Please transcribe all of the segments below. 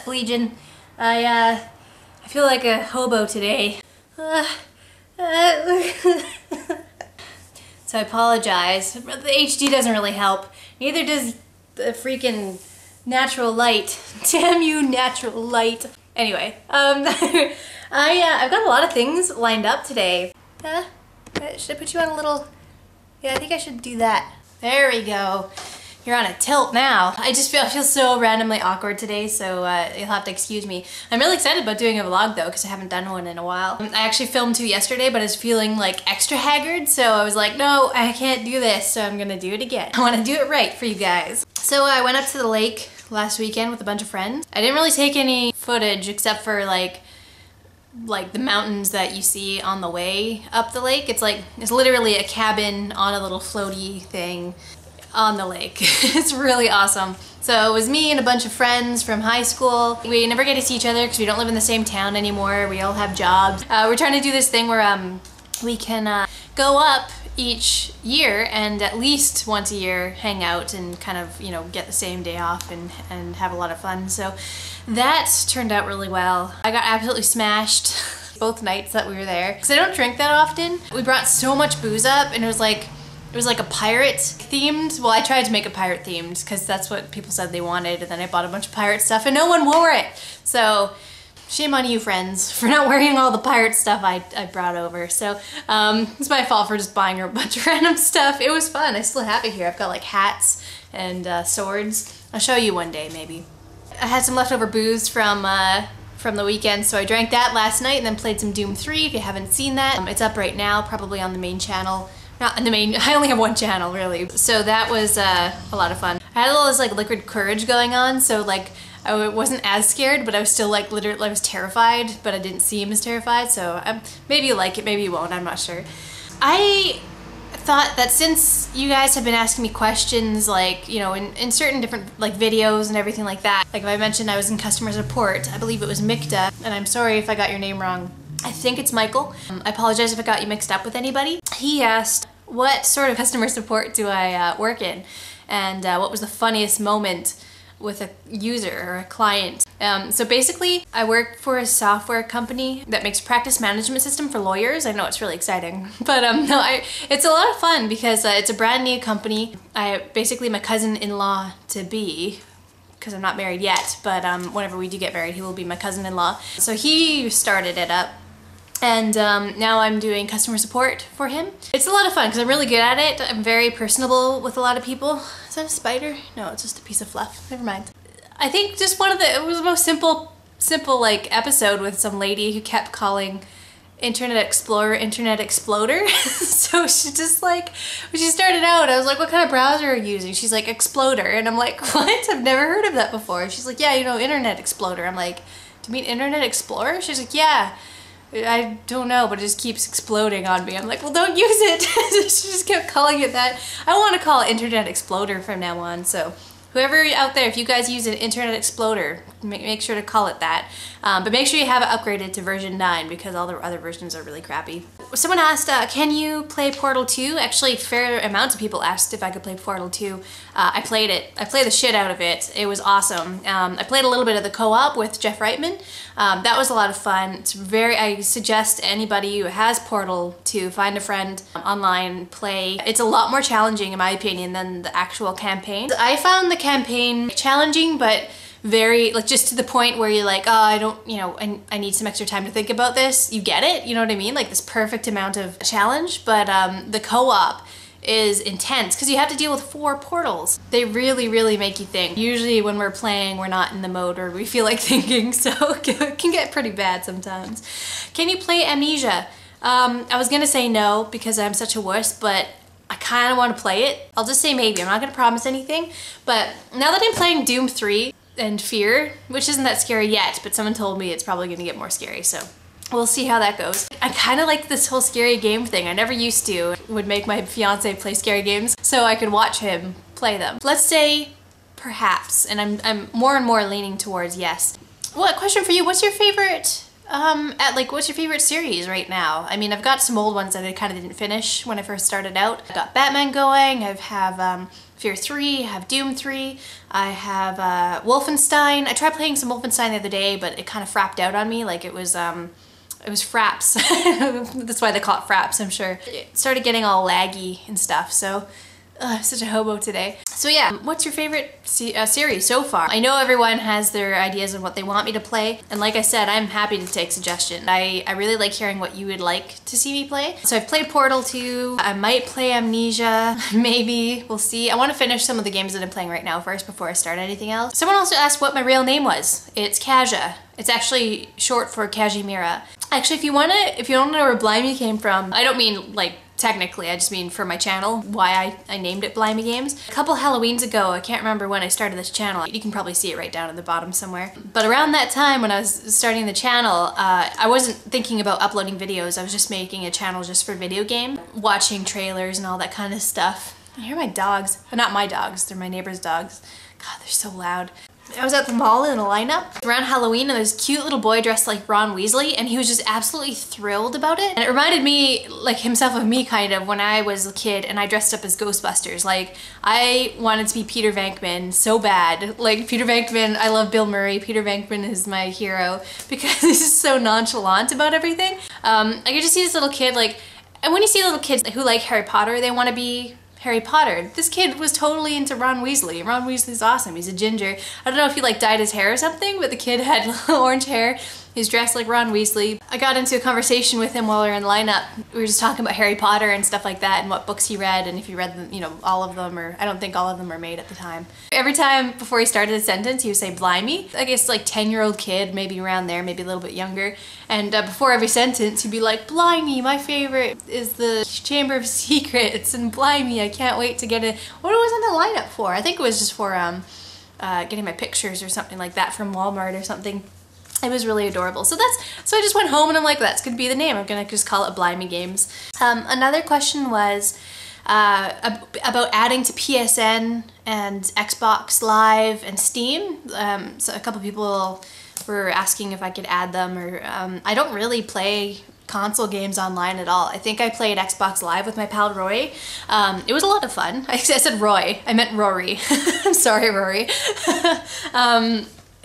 up, Legion? I feel like a hobo today. So I apologize. The HD doesn't really help. Neither does the freaking natural light. Damn you, natural light. Anyway, I've got a lot of things lined up today. Should I put you on a little... Yeah, I think I should do that. There we go. You're on a tilt now. I feel so randomly awkward today, so you'll have to excuse me. I'm really excited about doing a vlog though, because I haven't done one in a while. I actually filmed 2 yesterday, but I was feeling like extra haggard, so I was like, no, I can't do this, so I'm gonna do it again. I wanna do it right for you guys. So I went up to the lake last weekend with a bunch of friends. I didn't really take any footage except for like the mountains that you see on the way up the lake. It's literally a cabin on a little floaty thing on the lake. It's really awesome. So it was me and a bunch of friends from high school. We never get to see each other because we don't live in the same town anymore. We all have jobs. We're trying to do this thing where we can go up each year and at least once a year hang out and kind of, you know, get the same day off and have a lot of fun. So that turned out really well. I got absolutely smashed both nights that we were there because I don't drink that often. We brought so much booze up and it was like a pirate themed. Well, I tried to make it pirate themed because that's what people said they wanted, and then I bought a bunch of pirate stuff and no one wore it. So shame on you, friends, for not wearing all the pirate stuff I brought over. So it's my fault for just buying her a bunch of random stuff. It was fun. I still have it here. I've got like hats and swords. I'll show you one day maybe. I had some leftover booze from the weekend, so I drank that last night and then played some Doom 3 if you haven't seen that. It's up right now, probably on the main channel. Not in the main, I only have one channel really. So that was a lot of fun. I had all this like liquid courage going on, so like I wasn't as scared, but I was still like literally, I was terrified, but I didn't seem as terrified, so maybe you like it, maybe you won't, I'm not sure. I thought that since you guys have been asking me questions like, you know, in certain different like videos and everything like that, like if I mentioned I was in customer support, I believe it was Mikta, and I'm sorry if I got your name wrong. I think it's Michael. I apologize if I got you mixed up with anybody. He asked, what sort of customer support do I work in? And what was the funniest moment with a user or a client? So basically, I work for a software company that makes practice management system for lawyers. I know it's really exciting, but no, it's a lot of fun because it's a brand new company. Basically my cousin-in-law to be, because I'm not married yet, but whenever we do get married, he will be my cousin-in-law. So he started it up. And now I'm doing customer support for him. It's a lot of fun because I'm really good at it. I'm very personable with a lot of people. Is that a spider? No, it's just a piece of fluff. Never mind. I think just it was the most simple like episode with some lady who kept calling Internet Explorer Internet Exploder. So she just like, when she started out, I was like, what kind of browser are you using? She's like, Exploder. And I'm like, what? I've never heard of that before. She's like, yeah, you know, Internet Exploder. I'm like, do you mean Internet Explorer? She's like, yeah. I don't know, but it just keeps exploding on me. I'm like, well, don't use it. She just kept calling it that. I want to call it Internet Exploder from now on, so whoever out there, if you guys use an Internet Exploder, make sure to call it that. But make sure you have it upgraded to version 9 because all the other versions are really crappy. Someone asked, can you play Portal 2? Actually, fair amounts of people asked if I could play Portal 2. I played it. I played the shit out of it. It was awesome. I played a little bit of the co-op with Jeff Reitman. That was a lot of fun. I suggest anybody who has Portal 2, find a friend online, play. It's a lot more challenging in my opinion than the actual campaign. I found the campaign challenging, but very, like, just to the point where you're like, oh, I don't, you know, I need some extra time to think about this. You get it, you know what I mean? Like this perfect amount of challenge, but the co-op is intense because you have to deal with 4 portals. They really, really make you think. Usually when we're playing, we're not in the mode where we feel like thinking, so it can get pretty bad sometimes. Can you play Amnesia? I was gonna say no because I'm such a wuss, but I kind of want to play it. I'll just say maybe. I'm not gonna promise anything, but now that I'm playing Doom 3, and Fear, which isn't that scary yet, but someone told me it's probably gonna get more scary, so we'll see how that goes. I kind of like this whole scary game thing. I never used to. Would make my fiance play scary games so I could watch him play them. Let's say perhaps, and I'm more and more leaning towards yes. Well, a question for you, what's your favorite Like, what's your favorite series right now? I mean, I've got some old ones that I kind of didn't finish when I first started out. I got Batman going, I have Fear 3, I have Doom 3, I have Wolfenstein. I tried playing some Wolfenstein the other day, but it kind of frapped out on me, like it was fraps. That's why they call it fraps, I'm sure. It started getting all laggy and stuff, so I'm such a hobo today. So yeah, what's your favorite series so far? I know everyone has their ideas of what they want me to play, and like I said, I'm happy to take suggestions. I really like hearing what you would like to see me play. So I've played Portal 2, I might play Amnesia, maybe, we'll see. I want to finish some of the games that I'm playing right now first before I start anything else. Someone also asked what my real name was. It's Kaja. It's actually short for Kajimira. Actually, if you don't know where Blimey came from, I don't mean like technically, I just mean for my channel, why I named it Blimey Games. A couple Halloweens ago, I can't remember when I started this channel, you can probably see it right down at the bottom somewhere. But around that time when I was starting the channel, I wasn't thinking about uploading videos, I was just making a channel just for video game, watching trailers and all that kind of stuff. I hear my dogs, but not my dogs, they're my neighbor's dogs. God, they're so loud. I was at the mall in a lineup around Halloween and there's a cute little boy dressed like Ron Weasley and he was just absolutely thrilled about it. And it reminded me, like himself of me kind of, when I was a kid and I dressed up as Ghostbusters. Like, I wanted to be Peter Venkman so bad. Like, Peter Venkman, I love Bill Murray. Peter Venkman is my hero because he's just so nonchalant about everything. I could just see this little kid, like, and when you see little kids who like Harry Potter, they want to be Harry Potter. This kid was totally into Ron Weasley. Ron Weasley's awesome. He's a ginger. I don't know if he like dyed his hair or something, but the kid had orange hair. He's dressed like Ron Weasley. I got into a conversation with him while we were in the lineup. We were just talking about Harry Potter and stuff like that and what books he read and if he read them, you know, all of them, or I don't think all of them were made at the time. Every time before he started a sentence, he would say Blimey. I guess like 10-year-old kid, maybe around there, maybe a little bit younger. And before every sentence, he'd be like, Blimey, my favorite is the Chamber of Secrets, and Blimey, I can't wait to get it. What was in the lineup for? I think it was just for getting my pictures or something like that from Walmart or something. It was really adorable. So I just went home and I'm like, that's gonna be the name. I'm gonna just call it Blimey Games. Another question was about adding to PSN and Xbox Live and Steam. So a couple people were asking if I could add them, or I don't really play console games online at all. I think I played Xbox Live with my pal Roy. It was a lot of fun. I said Roy, I meant Rory. I'm sorry, Rory.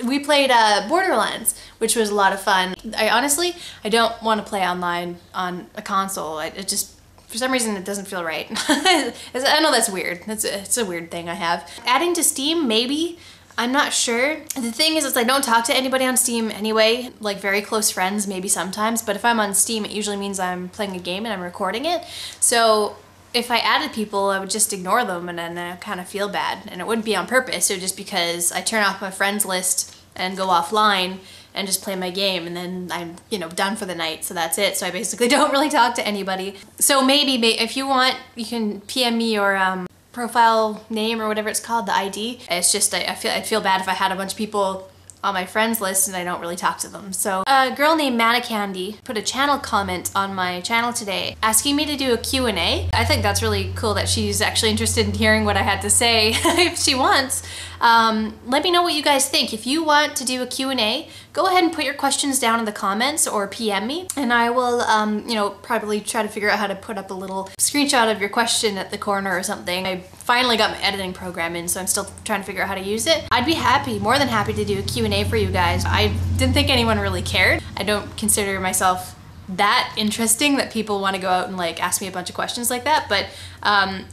We played Borderlands, which was a lot of fun. I don't want to play online on a console. It just, for some reason, it doesn't feel right. I know that's weird. It's a weird thing I have. Adding to Steam, maybe. I'm not sure. The thing is I don't talk to anybody on Steam anyway, like very close friends maybe sometimes, but if I'm on Steam, it usually means I'm playing a game and I'm recording it. So if I added people, I would just ignore them and then I kind of feel bad. And it wouldn't be on purpose, it would just because I turn off my friends list and go offline and just play my game, and then I'm, you know, done for the night, so that's it. So I basically don't really talk to anybody. So maybe if you want, you can PM me your profile name or whatever it's called, the ID. It's just, I'd feel bad if I had a bunch of people on my friends list and I don't really talk to them. So a girl named Manna Candy put a channel comment on my channel today asking me to do a Q&A. I think that's really cool that she's actually interested in hearing what I had to say if she wants. Let me know what you guys think. If you want to do a Q&A, go ahead and put your questions down in the comments or PM me, and I will, you know, probably try to figure out how to put up a little screenshot of your question at the corner or something. I finally got my editing program in, so I'm still trying to figure out how to use it. I'd be happy, more than happy to do a Q&A for you guys. I didn't think anyone really cared. I don't consider myself that interesting that people want to go out and like ask me a bunch of questions like that, but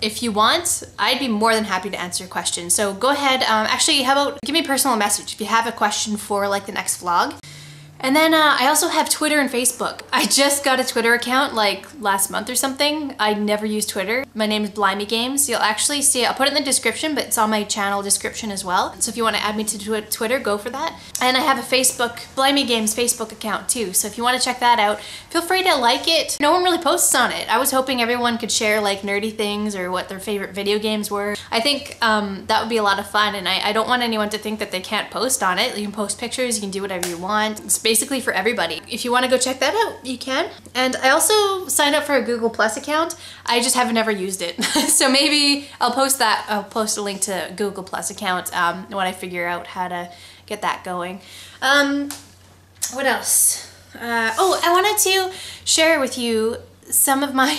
if you want, I'd be more than happy to answer your questions. So go ahead, actually, how about give me a personal message if you have a question for like the next vlog. And then I also have Twitter and Facebook. I just got a Twitter account like last month or something. I never use Twitter. My name is Blimey Games. You'll actually see it. I'll put it in the description, but it's on my channel description as well. So if you want to add me to Twitter, go for that. And I have a Facebook, Blimey Games Facebook account too. So if you want to check that out, feel free to like it. No one really posts on it. I was hoping everyone could share like nerdy things or what their favorite video games were. I think that would be a lot of fun, and I don't want anyone to think that they can't post on it. You can post pictures, you can do whatever you want. It's basically for everybody. If you want to go check that out, you can. And I also signed up for a Google Plus account. I just haven't ever used it. So maybe I'll post that. I'll post a link to Google Plus account when I figure out how to get that going. What else? Oh, I wanted to share with you some of my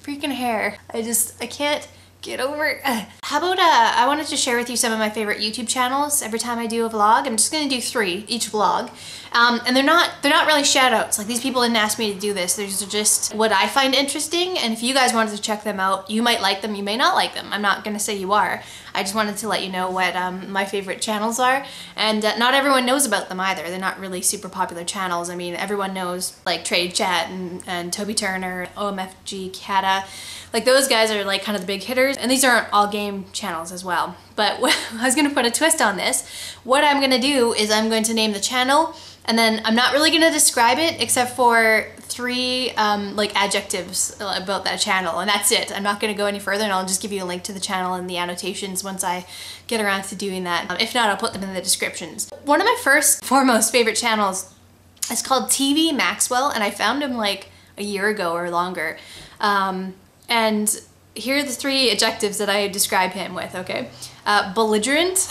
freaking hair. I can't get over it. How about I wanted to share with you some of my favorite YouTube channels every time I do a vlog. I'm just gonna do 3 each vlog. And they're not really shout outs. Like, these people didn't ask me to do this. These are just what I find interesting, and if you guys wanted to check them out, you might like them, you may not like them. I'm not gonna say you are. I just wanted to let you know what my favorite channels are, and not everyone knows about them either. They're not really super popular channels. I mean, everyone knows like Trade Chat and Toby Turner, OMFG Kata. Like, those guys are like kind of the big hitters, and these aren't all game channels as well. But I was gonna put a twist on this. What I'm gonna do is I'm going to name the channel, and then I'm not really gonna describe it except for 3 like adjectives about that channel, and that's it. I'm not gonna go any further, and I'll just give you a link to the channel and the annotations once I get around to doing that. If not, I'll put them in the descriptions. One of my foremost favorite channels is called TV Maxwell, and I found him like a year ago or longer. And here are the 3 adjectives that I describe him with, okay? Belligerent,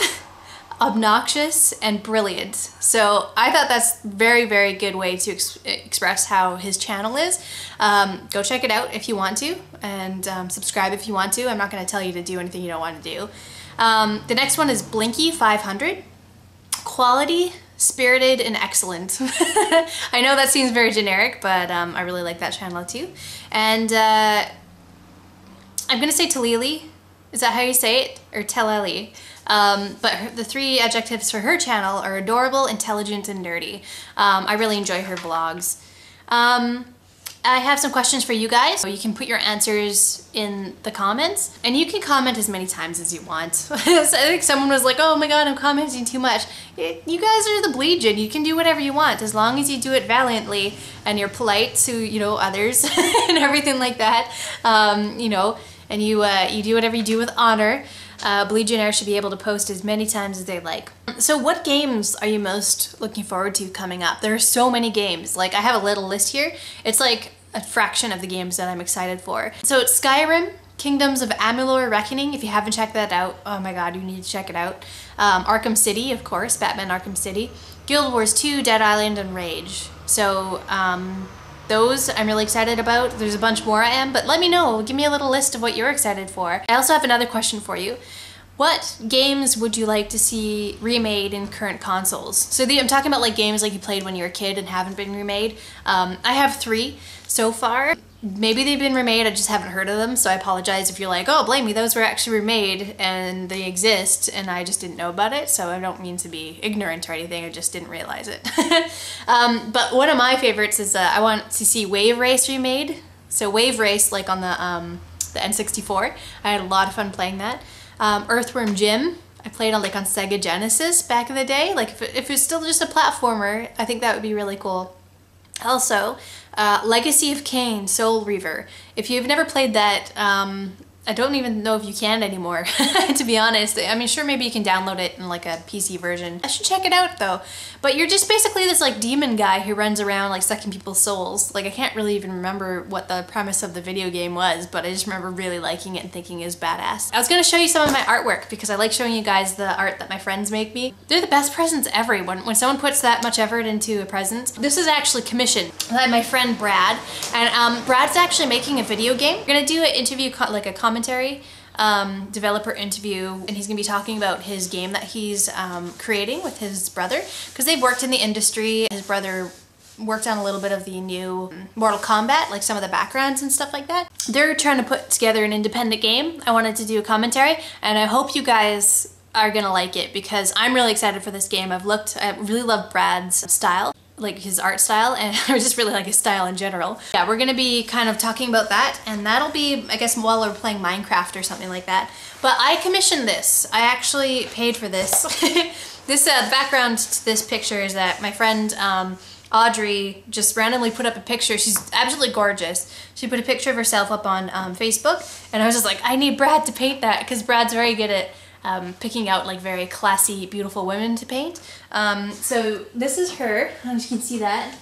obnoxious, and brilliant. So I thought that's very, very good way to express how his channel is. Go check it out if you want to, and subscribe if you want to. I'm not gonna tell you to do anything you don't want to do. The next one is Blinky 500. Quality, spirited, and excellent. I know that seems very generic, but I really like that channel too. And I'm gonna say Talili. Is that how you say it? Or Teleli? But the 3 adjectives for her channel are adorable, intelligent, and nerdy. I really enjoy her vlogs. I have some questions for you guys. So you can put your answers in the comments, and you can comment as many times as you want. So I think someone was like, oh my god, I'm commenting too much. You guys are the Blegion. You can do whatever you want as long as you do it valiantly and you're polite to, you know, others and everything like that. You know, and you do whatever you do with honor. Legionnaires should be able to post as many times as they like. So what games are you most looking forward to coming up? There are so many games. Like, I have a little list here. It's like a fraction of the games that I'm excited for. So it's Skyrim, Kingdoms of Amalur Reckoning. If you haven't checked that out, oh my god, you need to check it out. Arkham City, of course, Batman Arkham City. Guild Wars 2, Dead Island, and Rage. So those I'm really excited about. There's a bunch more I am, but let me know. Give me a little list of what you're excited for. I also have another question for you. What games would you like to see remade in current consoles? So I'm talking about like games like you played when you were a kid and haven't been remade. I have 3 so far. Maybe they've been remade, I just haven't heard of them, so I apologize if you're like, oh, blame me, those were actually remade and they exist and I just didn't know about it, so I don't mean to be ignorant or anything, I just didn't realize it. But one of my favorites is I want to see Wave Race remade. So Wave Race, like on the N64, I had a lot of fun playing that. Earthworm Jim, I played on on Sega Genesis back in the day. Like if it's still just a platformer, I think that would be really cool. Also, Legacy of Kain, Soul Reaver. If you've never played that, I don't even know if you can anymore, to be honest. I mean, sure, maybe you can download it in like a PC version. I should check it out though. But you're just basically this like demon guy who runs around like sucking people's souls. Like, I can't really even remember what the premise of the video game was, but I just remember really liking it and thinking it was badass. I was gonna show you some of my artwork because I like showing you guys the art that my friends make me. They're the best presents ever. When someone puts that much effort into a present. This is actually commissioned by my friend Brad, and Brad's actually making a video game. We're gonna do an interview, like a commentary, developer interview, and he's gonna be talking about his game that he's creating with his brother, because they've worked in the industry. His brother worked on a little bit of the new Mortal Kombat, like some of the backgrounds and stuff like that. They're trying to put together an independent game. I wanted to do a commentary, and I hope you guys are gonna like it because I'm really excited for this game. I really love Brad's style, like his art style, and I just really like his style in general. Yeah, we're gonna be kind of talking about that, and that'll be, I guess, while we're playing Minecraft or something like that. But I commissioned this. I actually paid for this. This background to this picture is that my friend Audrey just randomly put up a picture. She's absolutely gorgeous. She put a picture of herself up on Facebook, and I was just like, I need Brad to paint that, because Brad's very good at picking out like very classy, beautiful women to paint. So this is her. I don't know if you can see that.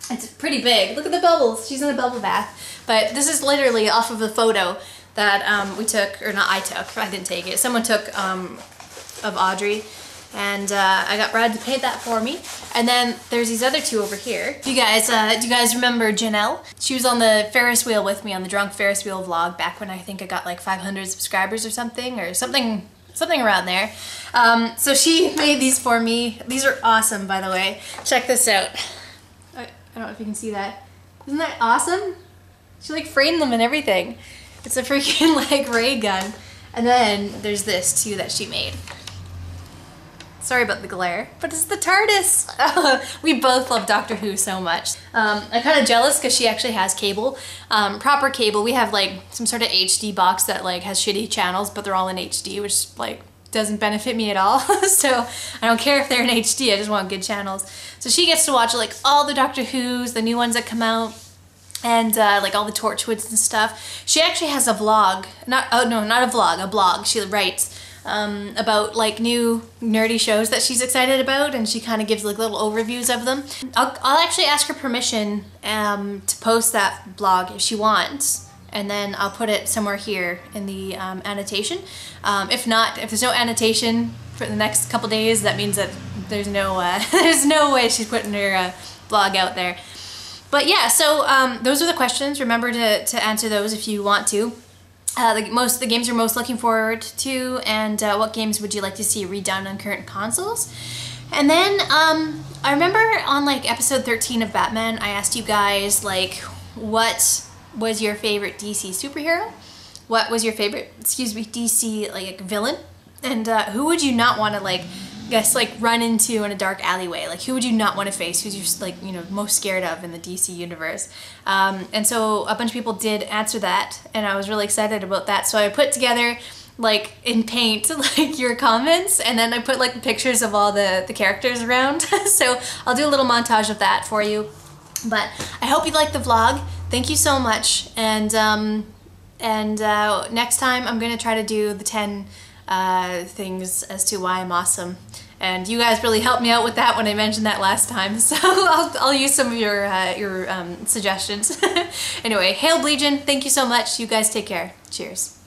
It's pretty big. Look at the bubbles. She's in a bubble bath. But this is literally off of the photo that we took, or not I took, I didn't take it. Someone took of Audrey. And I got Brad to paint that for me. And then there's these other two over here. Do you guys remember Janelle? She was on the Ferris wheel with me on the Drunk Ferris Wheel vlog back when I think I got like 500 subscribers or something around there. So she made these for me. These are awesome, by the way. Check this out. I don't know if you can see that. Isn't that awesome? She like framed them and everything. It's a freaking like ray gun. And then there's this too that she made. Sorry about the glare, but it's the TARDIS. We both love Doctor Who so much. I'm kind of jealous because she actually has cable, proper cable. We have like some sort of HD box that like has shitty channels, but they're all in HD, which like doesn't benefit me at all. So I don't care if they're in HD, I just want good channels. So she gets to watch like all the Doctor Who's, the new ones that come out, and like all the Torchwoods and stuff. She actually has a vlog, a blog. She writes about like new nerdy shows that she's excited about, and she kind of gives like little overviews of them. I'll actually ask her permission to post that blog if she wants, and then I'll put it somewhere here in the annotation. If not, if there's no annotation for the next couple days, that means that there's no way she's putting her blog out there. But yeah, so those are the questions. Remember to answer those if you want to. The games you're most looking forward to, and what games would you like to see redone on current consoles. And then I remember on like episode 13 of Batman, I asked you guys like what was your favorite DC superhero? What was your favorite, DC like villain? And who would you not want to like run into in a dark alleyway? Like who would you not want to face? Who's just like, you know, most scared of in the DC universe? And so a bunch of people did answer that, and I was really excited about that. So I put together like in paint like your comments, and then I put like pictures of all the characters around. So I'll do a little montage of that for you. But I hope you liked the vlog. Thank you so much. And next time I'm gonna try to do the 10 things as to why I'm awesome. And you guys really helped me out with that when I mentioned that last time, so I'll use some of your suggestions. Anyway, Hail Blegion, thank you so much. You guys take care. Cheers.